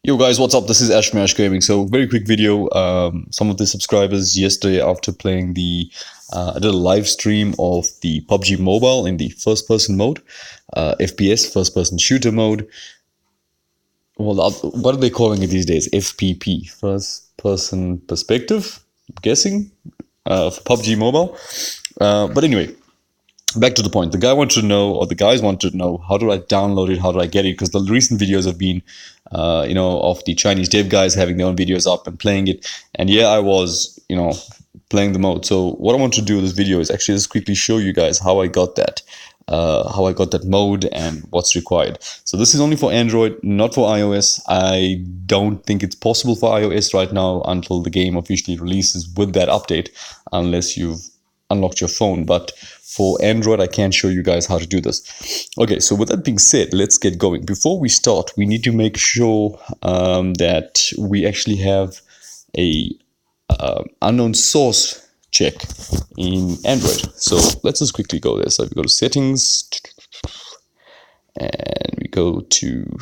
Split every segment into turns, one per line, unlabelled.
Yo guys, what's up? This is Ashmash Gaming. So very quick video. Some of the subscribers yesterday, after playing I did a live stream of the PUBG Mobile in the first person mode, FPS, first person shooter mode. Well, what are they calling it these days? FPP, first person perspective, I'm guessing, for PUBG Mobile. But anyway, back to the point. The guys wanted to know, how do I download it? How do I get it? Because the recent videos have been, of the Chinese dev guys having their own videos up and playing it. And yeah, I was, playing the mode. So what I want to do in this video is actually just quickly show you guys how I got that. How I got that mode and what's required. So this is only for Android, not for iOS. I don't think it's possible for iOS right now until the game officially releases with that update, unless you've unlocked your phone. But for Android, I can show you guys how to do this. Okay, so with that being said, let's get going. Before we start, we need to make sure that we actually have a unknown source check in Android. So let's just quickly go there. So we go to settings and we go to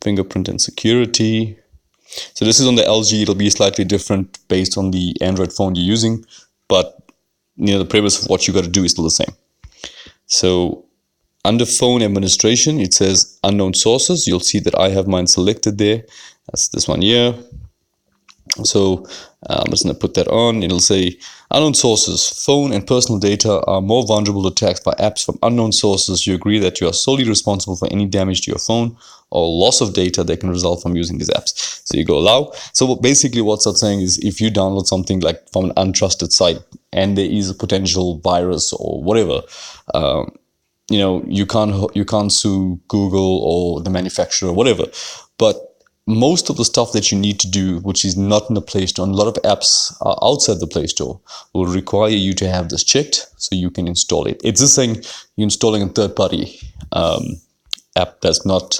fingerprint and security. So this is on the LG. It'll be slightly different based on the Android phone you're using, but the premise of what you got to do is still the same. So under phone administration, it says unknown sources. You'll see that I have mine selected there. That's this one here. So I'm just going to put that on. It'll say unknown sources. Phone and personal data are more vulnerable to attacks by apps from unknown sources. You agree that you are solely responsible for any damage to your phone or loss of data that can result from using these apps. So you go allow. So basically what that's saying is, if you download something like from an untrusted site and there is a potential virus or whatever, you can't sue Google or the manufacturer or whatever. But most of the stuff that you need to do, which is not in the Play Store, and a lot of apps outside the Play Store, will require you to have this checked so you can install it. It's just saying you're installing a third-party app that's not,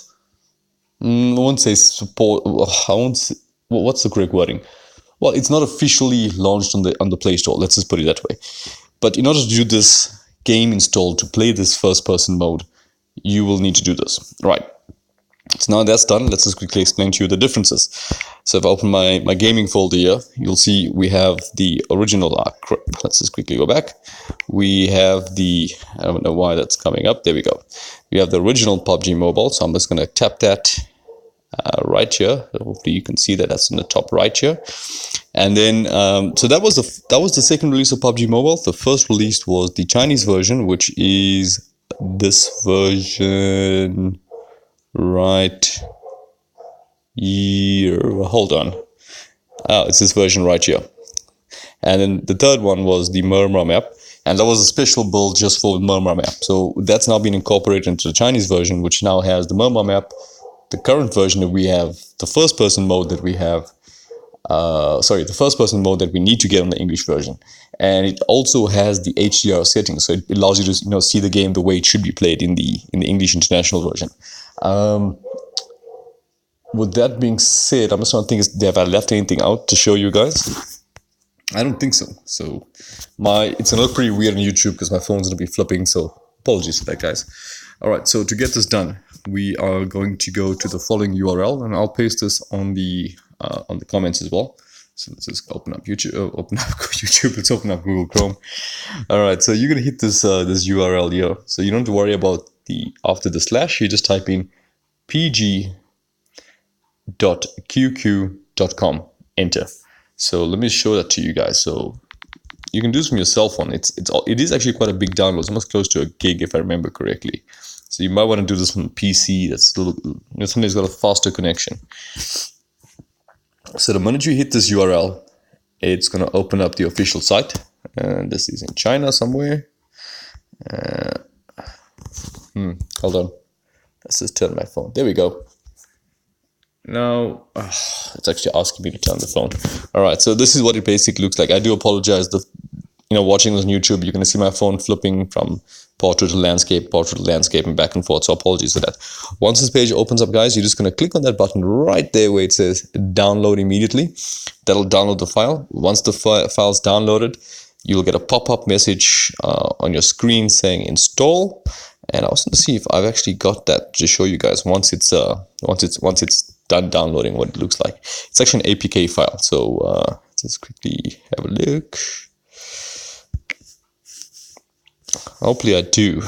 I won't say support, what's the correct wording? Well, it's not officially launched on the Play Store, let's just put it that way. But in order to do this game install, to play this first-person mode, you will need to do this. Right. So now that's done, let's just quickly explain to you the differences. So if I open my gaming folder here, you'll see we have the original, let's just quickly go back. We have I don't know why that's coming up, there we go. We have the original PUBG Mobile, so I'm just going to tap that right here. Hopefully you can see that that's in the top right here. And then, so that was the second release of PUBG Mobile. The first release was the Chinese version, which is this version right here. Hold on. It's this version right here. And then the third one was the Murmur map, and that was a special build just for the Murmur map. So that's now been incorporated into the Chinese version, which now has the Murmur map. The current version that we have, the first person mode that we have, the first person mode that we need to get on the English version. And it also has the HDR settings, so it allows you to see the game the way it should be played in the English international version. With that being said, I'm just trying to think, have I left anything out to show you guys? I don't think so. So it's gonna look pretty weird on YouTube because my phone's gonna be flipping, so apologies for that, guys. Alright, so to get this done, we are going to go to the following URL, and I'll paste this on the comments as well. So let's just open up YouTube. Let's open up Google Chrome. All right, so you're gonna hit this URL here. So you don't have to worry about after the slash. You just type in pg.qq.com. Enter. So let me show that to you guys. So you can do this from your cell phone. It is actually quite a big download. It's almost close to a gig if I remember correctly. So you might want to do this from a PC that's somebody's got a faster connection. So the moment you hit this URL, it's going to open up the official site. And this is in China somewhere. Hold on. Let's just turn my phone. There we go. Now, it's actually asking me to turn the phone. All right, so this is what it basically looks like. I do apologize. Watching this on YouTube, you're going to see my phone flipping from portrait to landscape, and back and forth. So apologies for that. Once this page opens up, guys, you're just going to click on that button right there where it says download immediately. That'll download the file. Once the file's downloaded, you'll get a pop-up message on your screen saying install. And I was going to see if I've actually got that to show you guys once it's done downloading what it looks like. It's actually an APK file. So let's quickly have a look. Hopefully I do.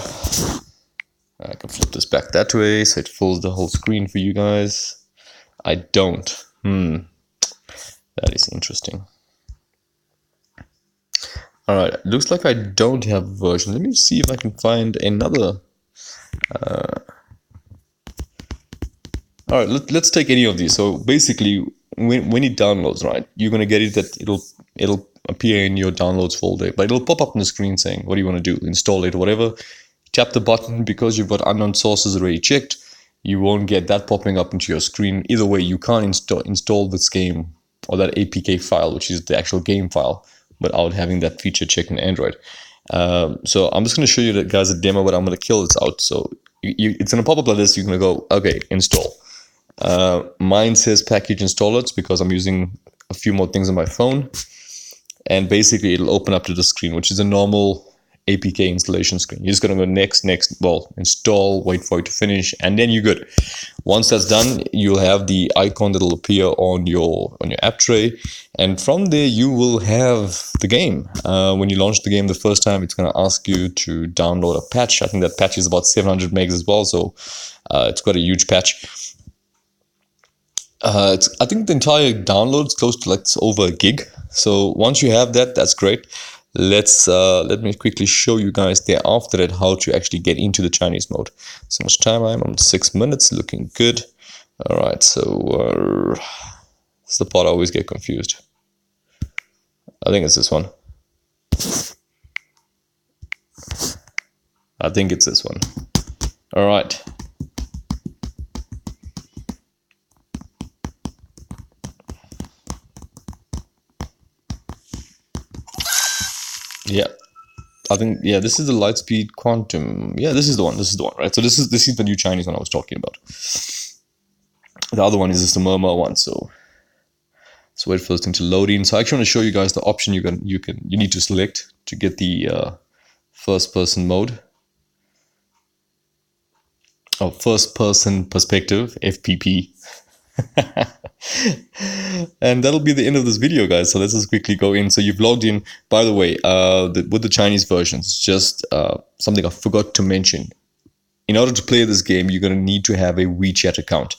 I can flip this back that way so it fills the whole screen for you guys. I don't. That is interesting. Alright, looks like I don't have a version. Let me see if I can find another. Alright, let's take any of these. So basically, when it downloads, right, you're gonna get it that it'll appear in your downloads folder, but it'll pop up on the screen saying, what do you want to do? Install it, whatever. Tap the button. Because you've got unknown sources already checked, you won't get that popping up into your screen. Either way, you can't install this game or that APK file, which is the actual game file, without having that feature checked in Android. So I'm just going to show you guys a demo, but I'm going to kill this out. So it's going to pop up like this. You're going to go, okay, install. Mine says package installer. It's because I'm using a few more things on my phone. And basically, it'll open up to the screen, which is a normal APK installation screen. You're just going to go next, well, install, wait for it to finish, and then you're good. Once that's done, you'll have the icon that'll appear on your app tray, and from there you will have the game. When you launch the game the first time, it's going to ask you to download a patch. I think that patch is about 700 megs as well, so it's quite a huge patch. I think the entire download is close to like over a gig. So once you have that, that's great. Let me quickly show you guys thereafter that how to actually get into the Chinese mode. So much time I'm on 6 minutes, looking good. All right, so this is the part I always get confused. I think it's this one. I think it's this one. All right. Yeah, I think, yeah, this is the Lightspeed Quantum. Yeah, this is the one, right? So this is the new Chinese one I was talking about. The other one is just the Murmur one, so wait for this thing to load in. So I actually want to show you guys the option you need to select to get the first person mode. Oh, first person perspective, FPP. And that'll be the end of this video, guys. So let's just quickly go in. So you've logged in. By the way, with the Chinese versions, just something I forgot to mention. In order to play this game, you're going to need to have a WeChat account.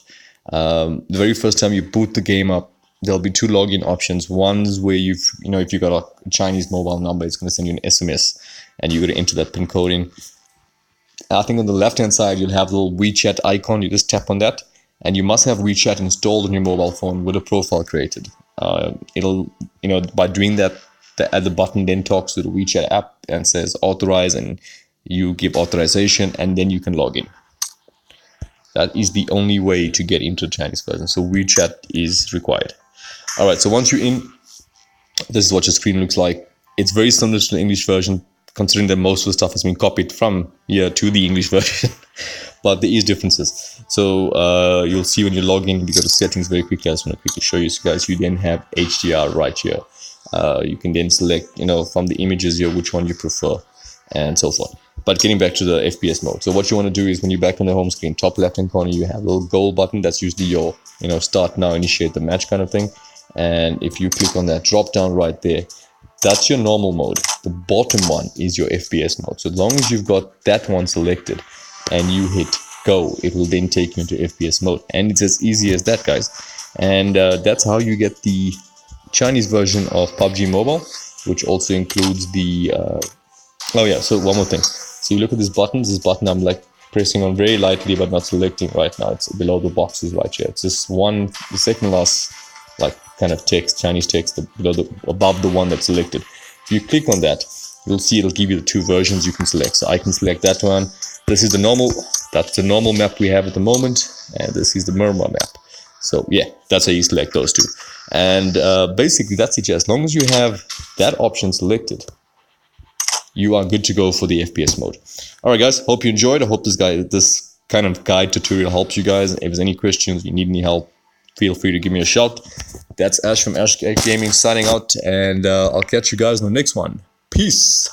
The very first time you boot the game up, there'll be two login options. One's where if you got a Chinese mobile number, it's going to send you an SMS, and you're going to enter that PIN code in. I think on the left-hand side, you'll have the little WeChat icon. You just tap on that. And you must have WeChat installed on your mobile phone with a profile created. It'll, by doing that, the button then talks to the WeChat app and says authorize, and you give authorization, and then you can log in. That is the only way to get into the Chinese version. So WeChat is required. All right, so once you're in, this is what your screen looks like. It's very similar to the English version, considering that most of the stuff has been copied from here to the English version. But there is differences. So you'll see when you log in, you go to settings very quickly. I just want to quickly show you guys. You then have HDR right here. You can then select, from the images here, which one you prefer, and so forth. But getting back to the FPS mode. So what you want to do is when you're back on the home screen, top left-hand corner, you have a little gold button. That's usually your, start now, initiate the match kind of thing. And if you click on that drop down right there, that's your normal mode. The bottom one is your FPS mode. So as long as you've got that one selected and you hit go, it will then take you into FPS mode. And it's as easy as that, guys. And that's how you get the Chinese version of PUBG Mobile, which also includes the... oh yeah, so one more thing. So you look at this button I'm like pressing on very lightly but not selecting right now. It's below the boxes right here. It's just the second last like kind of text, Chinese text above the one that's selected. If you click on that, you'll see it'll give you the two versions you can select. So I can select that one. This is that's the normal map we have at the moment, and this is the Murmur map. So yeah, that's how you select those two. And basically that's it. As long as you have that option selected, you are good to go for the FPS mode. All right, guys, hope you enjoyed. I hope this kind of guide tutorial helps you guys. If there's any questions, you need any help, feel free to give me a shout. That's Ash from Ash Gaming signing out, and I'll catch you guys in the next one. Peace.